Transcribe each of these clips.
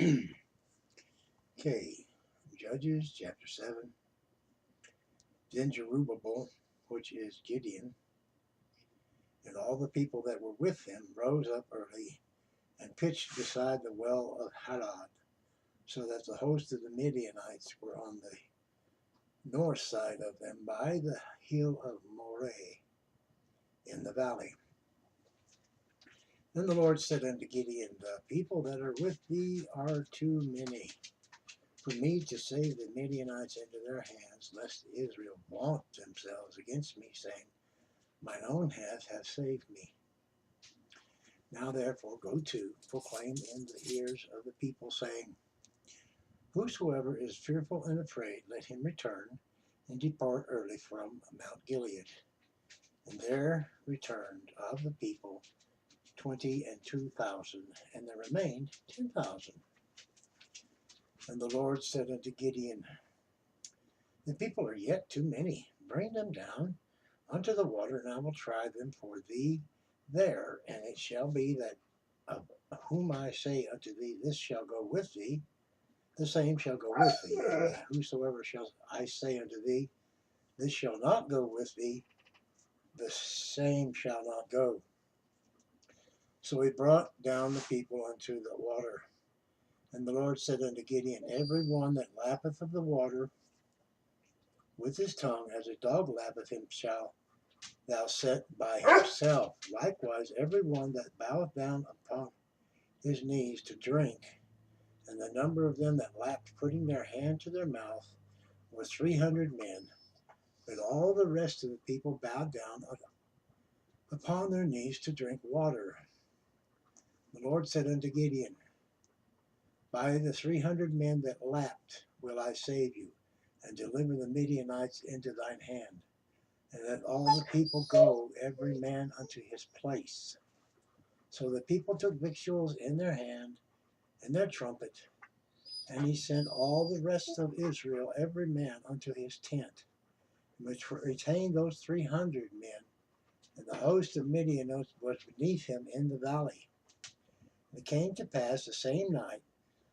Okay, Judges chapter 7. Then Jerubbaal, which is Gideon, and all the people that were with him rose up early and pitched beside the well of Hadad, so that the host of the Midianites were on the north side of them by the hill of Moreh in the valley. Then the Lord said unto Gideon, the people that are with thee are too many for me to save the Midianites into their hands, lest Israel vaunt themselves against me, saying, mine own hands have saved me. Now therefore go to, proclaim in the ears of the people, saying, whosoever is fearful and afraid, let him return and depart early from Mount Gilead. And there returned of the people 22,000, and there remained 10,000. And the Lord said unto Gideon, the people are yet too many. Bring them down unto the water, and I will try them for thee there. And it shall be that of whom I say unto thee, this shall go with thee, the same shall go with thee. And whosoever shall I say unto thee, this shall not go with thee, the same shall not go. So he brought down the people unto the water. And the Lord said unto Gideon, every one that lappeth of the water with his tongue, as a dog lappeth him, shall thou set by himself. Likewise, every one that boweth down upon his knees to drink. And the number of them that lapped, putting their hand to their mouth, were 300 men. But all the rest of the people bowed down upon their knees to drink water. The Lord said unto Gideon, by the 300 men that lapped will I save you, and deliver the Midianites into thine hand. And let all the people go, every man unto his place. So the people took victuals in their hand, and their trumpet, and he sent all the rest of Israel, every man unto his tent, which retained those 300 men. And the host of Midian was beneath him in the valley. And it came to pass the same night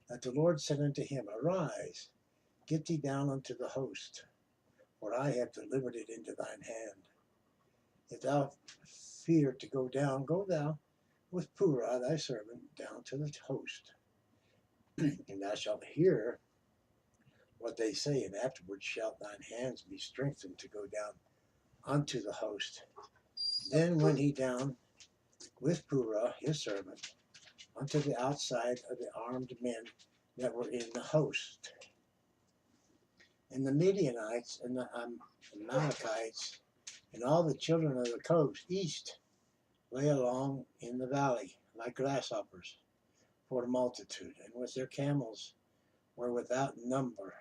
that the Lord said unto him, arise, get thee down unto the host, for I have delivered it into thine hand. If thou fear to go down, go thou with Purah thy servant down to the host, and thou shalt hear what they say, and afterward shalt thine hands be strengthened to go down unto the host. Then went he down with Purah his servant unto the outside of the armed men that were in the host. And the Midianites and the Amalekites and all the children of the coast east lay along in the valley like grasshoppers for the multitude, and with their camels were without number,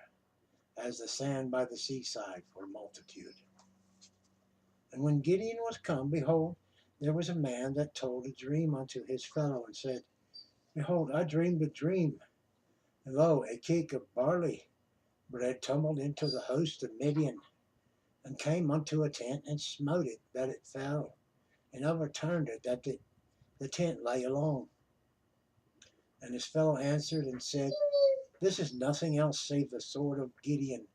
as the sand by the seaside for multitude. And when Gideon was come, behold, there was a man that told a dream unto his fellow, and said, behold, I dreamed a dream, and lo, a cake of barley bread tumbled into the host of Midian, and came unto a tent, and smote it, that it fell, and overturned it, that the tent lay alone. And his fellow answered and said, this is nothing else save the sword of Gideon,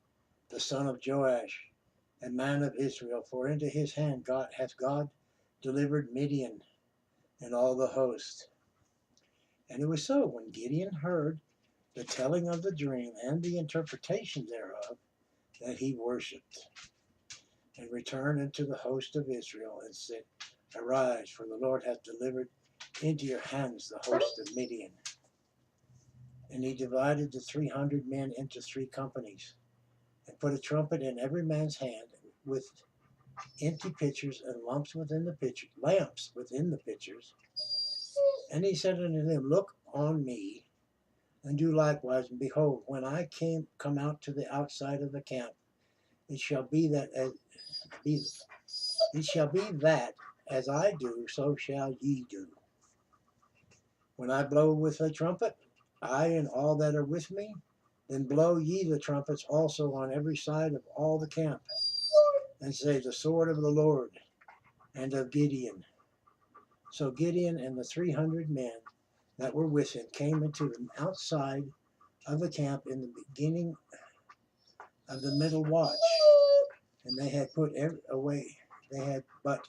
the son of Joash, a man of Israel, for into his hand hath God delivered Midian and all the host. And it was so, when Gideon heard the telling of the dream and the interpretation thereof, that he worshipped, and returned unto the host of Israel, and said, arise, for the Lord hath delivered into your hands the host of Midian. And he divided the 300 men into 3 companies, and put a trumpet in every man's hand, with empty pitchers and lamps within the pitchers. And he said unto them, look on me, and do likewise. And behold, when I come out to the outside of the camp, it shall be that as I do, so shall ye do. When I blow with a trumpet, I and all that are with me, then blow ye the trumpets also on every side of all the camp, and say, the sword of the Lord and of Gideon. So Gideon and the 300 men that were with him came into the outside of the camp in the beginning of the middle watch, and they had put away. They had but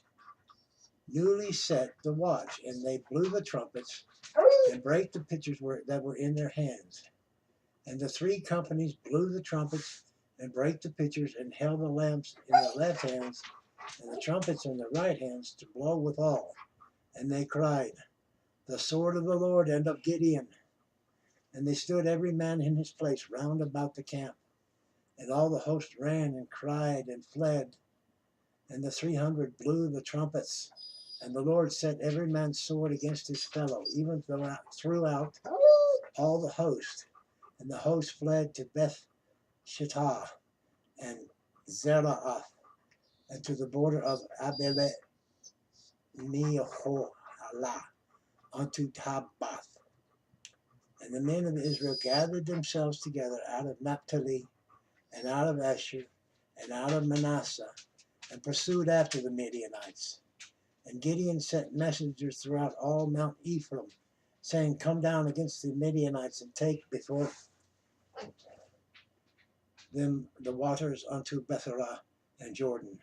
newly set the watch, and they blew the trumpets and brake the pitchers that were in their hands. And the three companies blew the trumpets and brake the pitchers and held the lamps in their left hands and the trumpets in their right hands to blow withal. And they cried, "The sword of the Lord and of Gideon." And they stood every man in his place round about the camp. And all the host ran and cried and fled. And the 300 blew the trumpets. And the Lord set every man's sword against his fellow, even throughout all the host. And the host fled to Beth Shittah and Zeraath, and to the border of Abele Meholah, unto Tabbath. And the men of Israel gathered themselves together out of Naphtali, and out of Asher, and out of Manasseh, and pursued after the Midianites. And Gideon sent messengers throughout all Mount Ephraim, saying, "Come down against the Midianites, and take before them the waters unto Betherah and Jordan."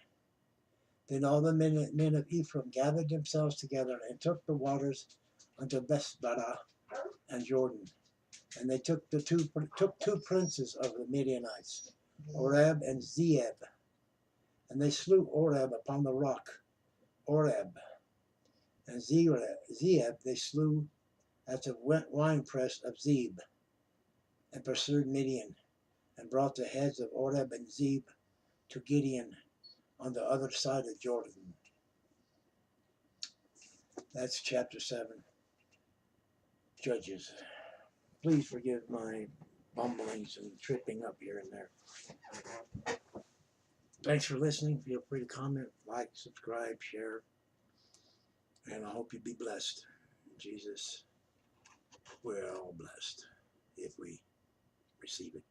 Then all the men of Ephraim gathered themselves together, and took the waters unto Betherah and Jordan. And they took two princes of the Midianites, Oreb and Zeeb. And they slew Oreb upon the rock, Oreb. And Zeeb they slew at the winepress of Zeeb, and pursued Midian, and brought the heads of Oreb and Zeeb to Gideon on the other side of Jordan. That's chapter 7, Judges. Please forgive my bumblings and tripping up here and there. Thanks for listening. Feel free to comment, like, subscribe, share, and I hope you be blessed. Jesus, we're all blessed if we receive it.